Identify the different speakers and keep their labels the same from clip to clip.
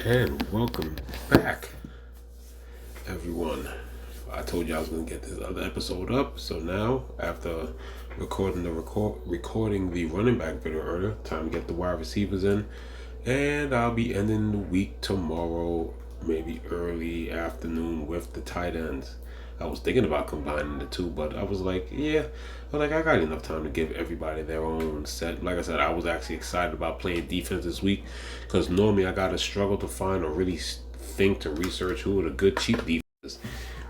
Speaker 1: And welcome back, everyone. I told you I was going to get this other episode up, so now after recording the running back video earlier, time to get the wide receivers in, and I'll be ending the week tomorrow, maybe early afternoon with the tight ends. I was thinking about combining the two, but I was like, I got enough time to give everybody their own set. Like I said, I was actually excited about playing defense this week because normally I gotta struggle to find or really think to research who are the good cheap defenses.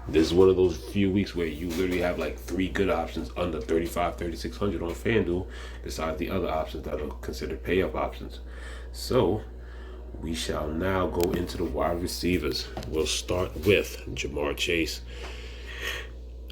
Speaker 1: This is one of those few weeks where you literally have like three good options under 35, 3600 on FanDuel, besides the other options that are considered pay up options. So we shall now go into the wide receivers. We'll start with Jamar Chase.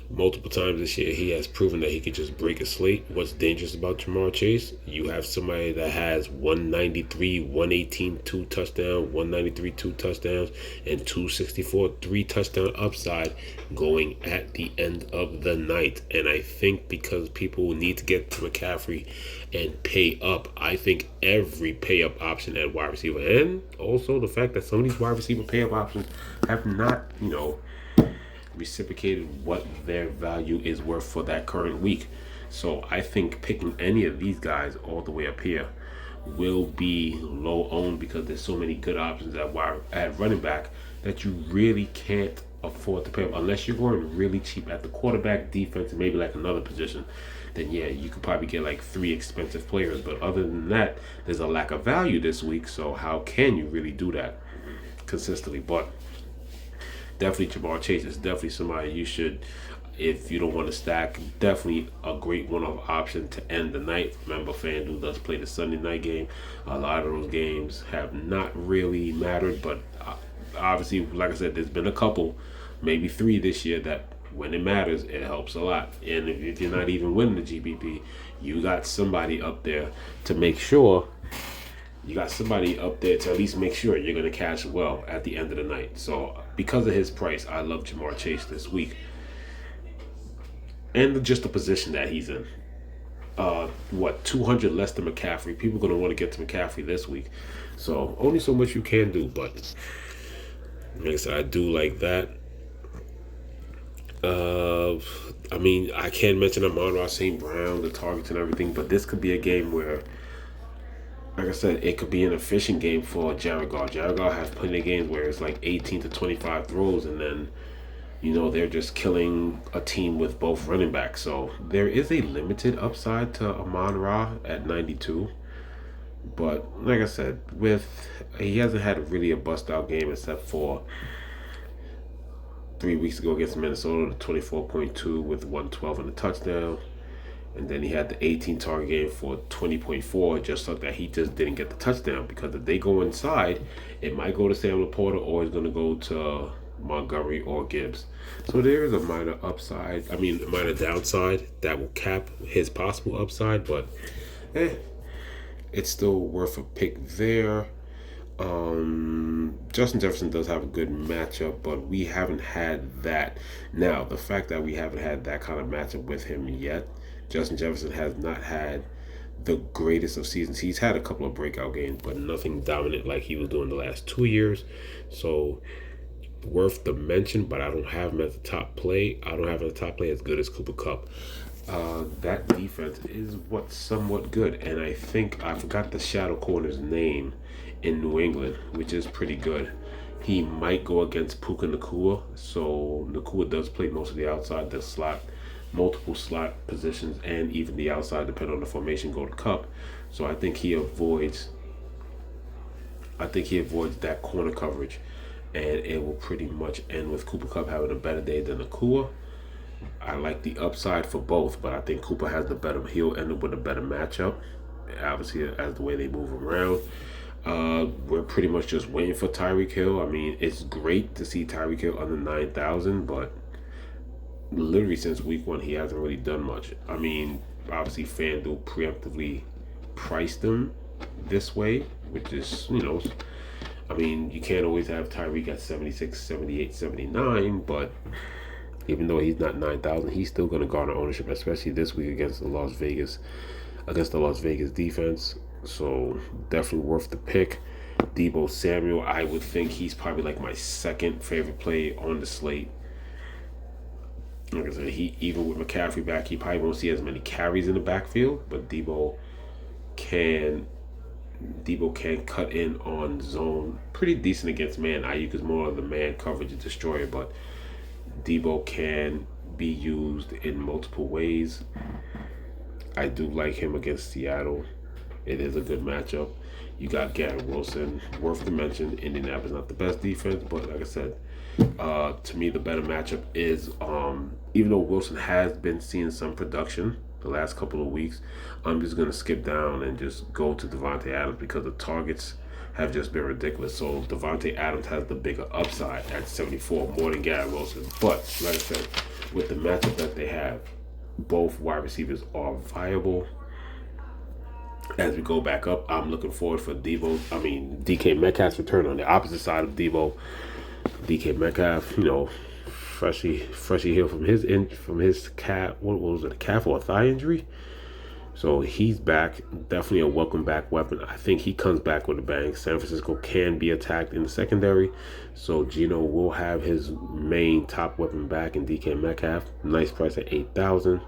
Speaker 1: Multiple times this year, he has proven that he could just break a slate. What's dangerous about Jamar Chase? You have somebody that has 193, 118, 2 touchdowns, 193, 2 touchdowns, and 264, 3 touchdown upside going at the end of the night. And I think because people need to get to McCaffrey and pay up, I think every pay up option at wide receiver, and also the fact that some of these wide receiver pay up options have not, reciprocated what their value is worth for that current week. So I think picking any of these guys all the way up here will be low owned because there's so many good options at running back that you really can't afford to pay up unless you're going really cheap at the quarterback, defense, and maybe like another position. Then yeah, you could probably get like three expensive players. But other than that, there's a lack of value this week. So how can you really do that consistently? But definitely Jamar Chase is definitely somebody you should, if you don't want to stack, definitely a great one-off option to end the night. Remember, FanDuel does play the Sunday night game. A lot of those games have not really mattered, but obviously, like I said, there's been a couple, maybe three this year that when it matters, it helps a lot. And if you're not even winning the GPP, you got somebody up there to make sure you got somebody up there to at least make sure you're going to cash well at the end of the night. So because of his price, I love Jamar Chase this week. And just the position that he's in. 200 less than McCaffrey. People are going to want to get to McCaffrey this week. So only so much you can do. But like I said, I do like that. I can't mention Amon-Ra St. Brown, the targets and everything, but this could be a game where, like I said, it could be an efficient game for Jared Goff. Jared Goff has plenty of games where it's like 18 to 25 throws, and then, they're just killing a team with both running backs. So there is a limited upside to Amon-Ra at 92. But like I said, he hasn't had really a bust out game except for 3 weeks ago against Minnesota, the 24.2 with 112 and a touchdown. And then he had the 18 target game for 20.4, just like that he just didn't get the touchdown because if they go inside, it might go to Sam Laporta or it's going to go to Montgomery or Gibbs. So there is a minor minor downside that will cap his possible upside, but it's still worth a pick there. Justin Jefferson does have a good matchup, but we haven't had that. Now, the fact that we haven't had that kind of matchup with him yet, Justin Jefferson has not had the greatest of seasons. He's had a couple of breakout games, but nothing dominant like he was doing the last 2 years. So, worth the mention, but I don't have him as a top play. I don't have him as a top play as good as Cooper Kupp. That defense is somewhat good, and I think I forgot the shadow corner's name in New England, which is pretty good. He might go against Puka Nacua, so Nacua does play most of the outside, the slot, multiple slot positions, and even the outside, depending on the formation, go to Kupp. So I think he avoids that corner coverage, and it will pretty much end with Cooper Kupp having a better day than Nacua. I like the upside for both, but I think Cooper has the better. He'll end up with a better matchup, obviously, as the way they move around. We're pretty much just waiting for Tyreek Hill. I mean, it's great to see Tyreek Hill under 9,000, but literally since week one, he hasn't really done much. I mean, obviously, FanDuel preemptively priced him this way, which is, you can't always have Tyreek at 76, 78, 79, but even though he's not 9,000, he's still going to garner ownership, especially this week against the Las Vegas defense. So definitely worth the pick. Deebo Samuel, I would think he's probably like my second favorite play on the slate. Like I said, he even with McCaffrey back, he probably won't see as many carries in the backfield, but can Debo can cut in on zone pretty decent against man. Ayuk is more of the man coverage destroyer, but Debo can be used in multiple ways. I do like him against Seattle. It is a good matchup. You got Garrett Wilson, worth the mention. Indianapolis not the best defense, but like I said, to me the better matchup is even though Wilson has been seeing some production the last couple of weeks, I'm just gonna skip down and just go to Devontae Adams because the targets have just been ridiculous. So Devontae Adams has the bigger upside at 74 more than Garrett Wilson. But like I said, with the matchup that they have, both wide receivers are viable. As we go back up, I'm looking forward for DK Metcalf's return on the opposite side of Debo. DK Metcalf, freshly healed from his calf. What was it, a calf or a thigh injury? So he's back. Definitely a welcome back weapon. I think he comes back with a bang. San Francisco can be attacked in the secondary, so Gino will have his main top weapon back in DK Metcalf. Nice price at $8,000.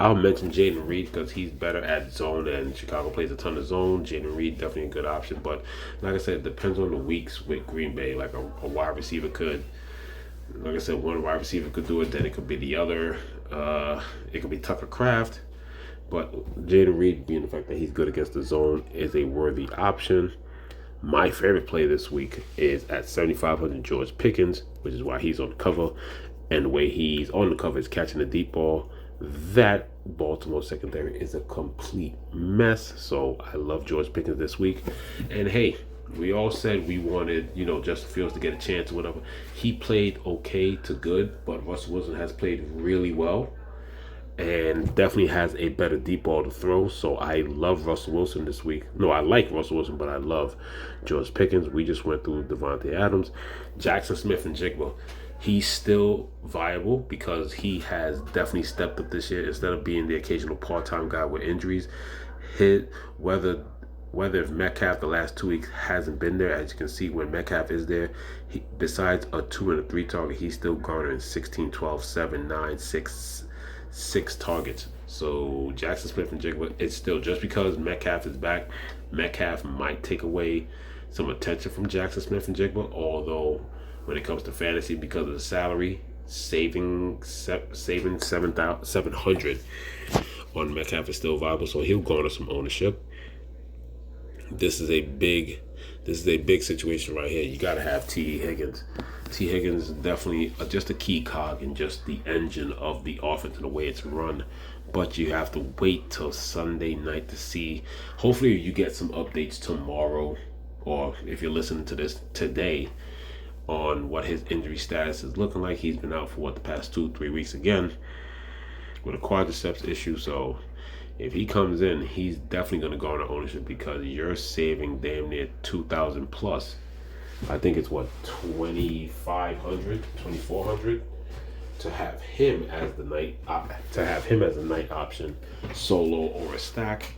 Speaker 1: I'll mention Jaden Reed because he's better at zone, and Chicago plays a ton of zone. Jaden Reed definitely a good option, but like I said, it depends on the weeks with Green Bay. Like a wide receiver could, like I said, one wide receiver could do it, then it could be the other. It could be Tucker Kraft, but Jaden Reed, being the fact that he's good against the zone, is a worthy option. My favorite play this week is at 7,500 George Pickens, which is why he's on the cover, and the way he's on the cover is catching the deep ball. That Baltimore secondary is a complete mess. So I love George Pickens this week. And hey, we all said we wanted, Justin Fields to get a chance or whatever. He played okay to good, but Russell Wilson has played really well and definitely has a better deep ball to throw. So I love Russell Wilson this week. No, I like Russell Wilson, but I love George Pickens. We just went through Devontae Adams, Jackson Smith, and Jigba. He's still viable because he has definitely stepped up this year instead of being the occasional part-time guy with injuries. Whether if Metcalf the last 2 weeks hasn't been there, as you can see when Metcalf is there, besides a 2 and a 3 target, he's still garnering 16, 12, 7, 9, 6 targets. So Jackson Smith and Jigba, it's still just because Metcalf is back, Metcalf might take away some attention from Jackson Smith and Jigba, although when it comes to fantasy, because of the salary, saving 700 on Metcalf is still viable, so he'll garner some ownership. This is a big situation right here. You got to have T. Higgins. T. Higgins is definitely just a key cog and just the engine of the offense and the way it's run. But you have to wait till Sunday night to see. Hopefully you get some updates tomorrow, or if you're listening to this today, on what his injury status is looking like. He's been out for the past 2-3 weeks again with a quadriceps issue. So if he comes in, he's definitely going to garner ownership because you're saving damn near 2,000 plus. I think it's 2,500, 2,400 to have him as the night option, solo or a stack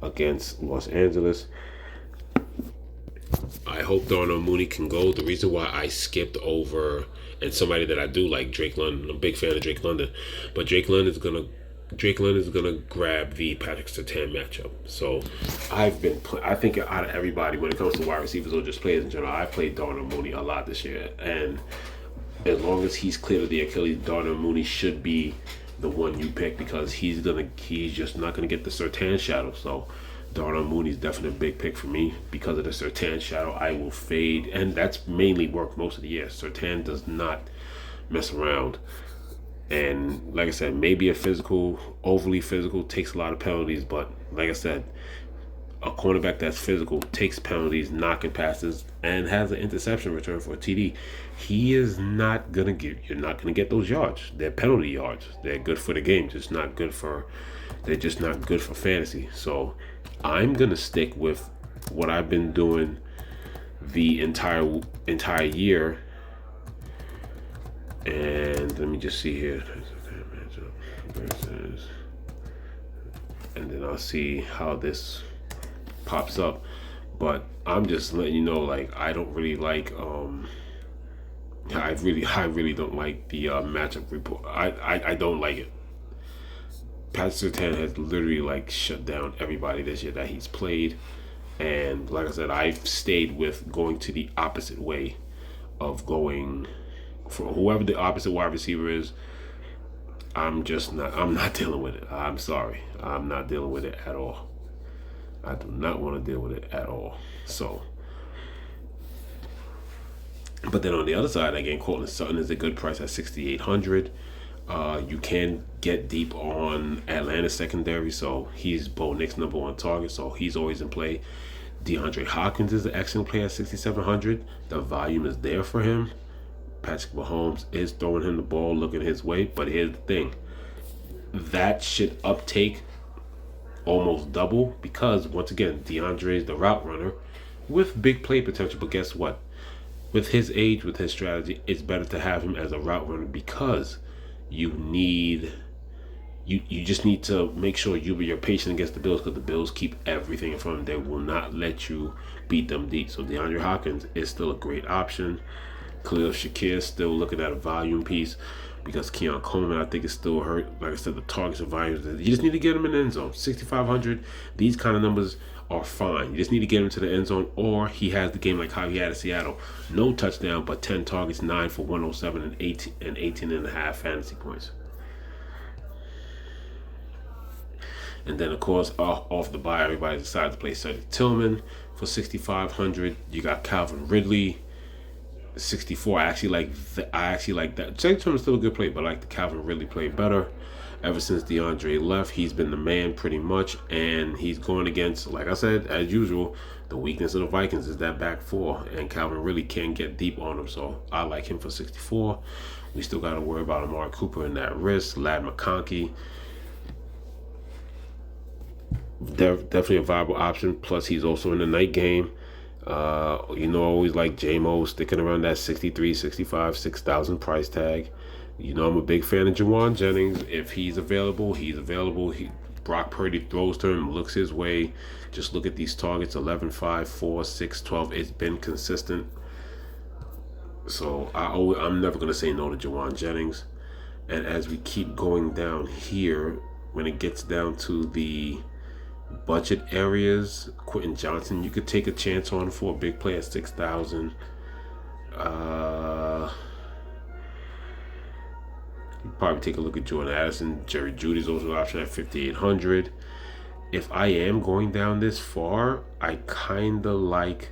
Speaker 1: against Los Angeles. I hope Darnell Mooney can go. The reason why I skipped over, and somebody that I do like, Drake London. I'm a big fan of Drake London, but Drake London is gonna grab the Patrick Surtain matchup. So I think out of everybody, when it comes to wide receivers or just players in general, I played Darnell Mooney a lot this year, and as long as he's clear of the Achilles, Darnell Mooney should be the one you pick because he's just not gonna get the Surtain shadow. So Darnell Mooney's definitely a big pick for me because of the Surtain shadow. I will fade, and that's mainly worked most of the year. Surtain does not mess around, and like I said, maybe overly physical, takes a lot of penalties, but like I said, a cornerback that's physical, takes penalties, knocking passes, and has an interception return for a TD. You're not gonna get those yards. They're penalty yards. They're good for the game, they're just not good for fantasy. So I'm gonna stick with what I've been doing the entire year. And let me just see here. And then I'll see how this pops up. But I'm just letting you know, like, I don't really like. I really don't like the matchup report. I don't like it. Patrick Surtain has literally like shut down everybody this year that he's played, and like I said, I've stayed with going to the opposite way of going for whoever the opposite wide receiver is. I'm not dealing with it. I'm sorry. I'm not dealing with it at all. I do not want to deal with it at all. So, but then on the other side, again, Cortland Sutton is a good price at 6,800. You can get deep on Atlanta secondary, so he's Bo Nick's number one target, so he's always in play. DeAndre Hopkins is an excellent play at 6,700. The volume is there for him. Patrick Mahomes is throwing him the ball, looking his way, but here's the thing. That should uptake almost double because, once again, DeAndre is the route runner with big play potential, but guess what? With his age, with his strategy, it's better to have him as a route runner because you just need to make sure you're patient against the Bills because the Bills keep everything in front of them. They will not let you beat them deep. So DeAndre Hopkins is still a great option. Khalil Shakir still looking at a volume piece because Keon Coleman, I think, is still hurt. Like I said, the targets and volumes, you just need to get him in the end zone. 6,500, these kind of numbers are fine. You just need to get him to the end zone, or he has the game like how he had at Seattle. No touchdown, but 10 targets, 9 for 107 and 18 and a half fantasy points. And then, of course, off the bye, everybody decided to play Cedric Tillman for 6,500. You got Calvin Ridley, 64. I actually like that. Cedric Tillman's still a good play, but I like the Calvin Ridley play better. Ever since DeAndre left, he's been the man pretty much, and he's going against, like I said, as usual, the weakness of the Vikings is that back four, and Calvin really can get deep on him, so I like him for 64. We still got to worry about Amari Cooper in that wrist. Lad McConkey, definitely a viable option, plus he's also in the night game. Always like J-Mo sticking around that 63, 65, 6,000 price tag. I'm a big fan of Jawan Jennings. If he's available, he's available. Brock Purdy throws to him, looks his way. Just look at these targets, 11, 5, 4, 6, 12. It's been consistent. So I'm never going to say no to Jawan Jennings. And as we keep going down here, when it gets down to the budget areas, Quentin Johnson, you could take a chance on for a big play at 6,000. You probably take a look at Jordan Addison. Jerry Jeudy's also an option at 5,800. If I am going down this far, I kind of like.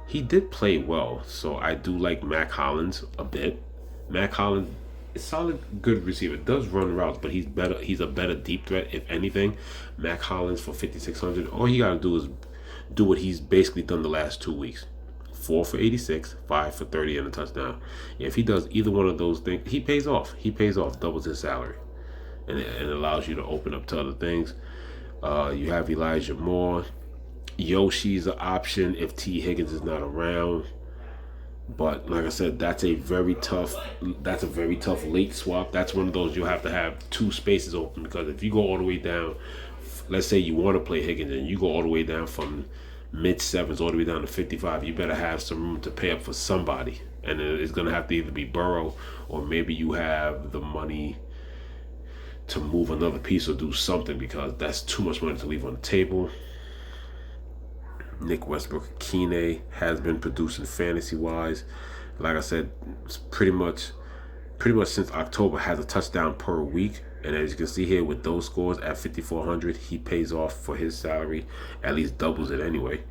Speaker 1: He did play well, so I do like Mac Hollins a bit. Mac Hollins is solid, good receiver. Does run routes, but he's better. He's a better deep threat, if anything. Mac Hollins for 5,600. All you gotta do is do what he's basically done the last 2 weeks. 4 for 86, 5 for 30 and a touchdown. If he does either one of those things, he pays off. He pays off, doubles his salary, and it allows you to open up to other things. You have Elijah Moore. Yoshi's an option if T. Higgins is not around. But like I said, that's a very tough late swap. That's one of those you'll have to have two spaces open, because if you go all the way down, let's say you want to play Higgins and you go all the way down from mid sevens all the way down to 55, you better have some room to pay up for somebody, and it's gonna have to either be Burrow, or maybe you have the money to move another piece or do something, because that's too much money to leave on the table. Nick Westbrook-Akine has been producing fantasy wise. Like I said, it's pretty much since October has a touchdown per week. And as you can see here with those scores at 5,400, he pays off for his salary, at least doubles it anyway.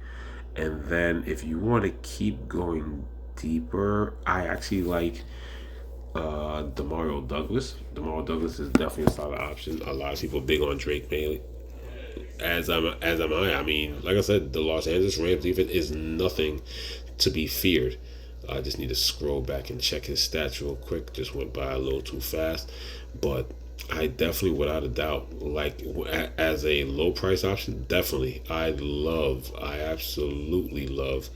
Speaker 1: And then if you want to keep going deeper, I actually like Demario Douglas. Demario Douglas is definitely a solid option. A lot of people are big on Drake May. As am I. I mean, like I said, the Los Angeles Rams defense is nothing to be feared. I just need to scroll back and check his stats real quick. Just went by a little too fast. But I definitely, without a doubt, like as a low price option, definitely. I absolutely love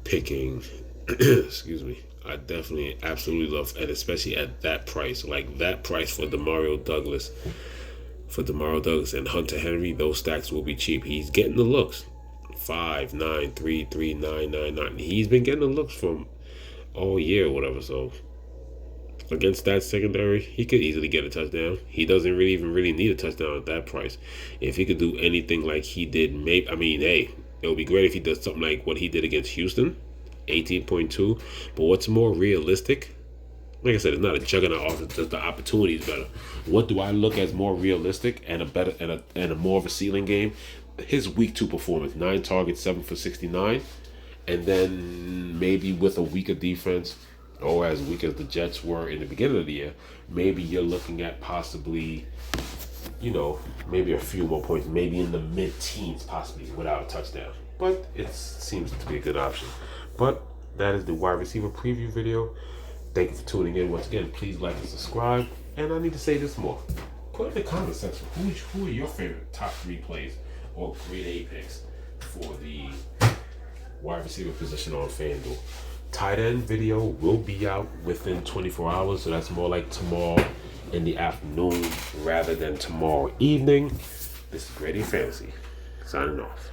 Speaker 1: picking. Excuse me. I definitely absolutely love, and especially at that price, like that price for Demario Douglas. For Demario Douglas and Hunter Henry, those stacks will be cheap. He's getting the looks. 5.933.999. He's been getting the looks from all year or whatever. So against that secondary, he could easily get a touchdown. He doesn't really need a touchdown at that price. If he could do anything like he did, maybe, I mean, hey, it would be great if he does something like what he did against Houston, 18.2. But what's more realistic? Like I said, it's not a juggernaut offense. Just the opportunity is better. What do I look as more realistic and a better and a more of a ceiling game? His week 2 performance: 9 targets, 7 for 69, and then maybe with a weaker defense, or as weak as the Jets were in the beginning of the year, maybe you're looking at possibly, maybe a few more points, maybe in the mid-teens, possibly without a touchdown. But it seems to be a good option. But that is the wide receiver preview video. Thank you for tuning in. Once again, please like and subscribe. And I need to say this more. Put in the comment section, who are your favorite top 3 plays or grade A picks for the wide receiver position on FanDuel? Tight end video will be out within 24 hours, so that's more like tomorrow in the afternoon rather than tomorrow evening. This is Grady Fantasy, signing off.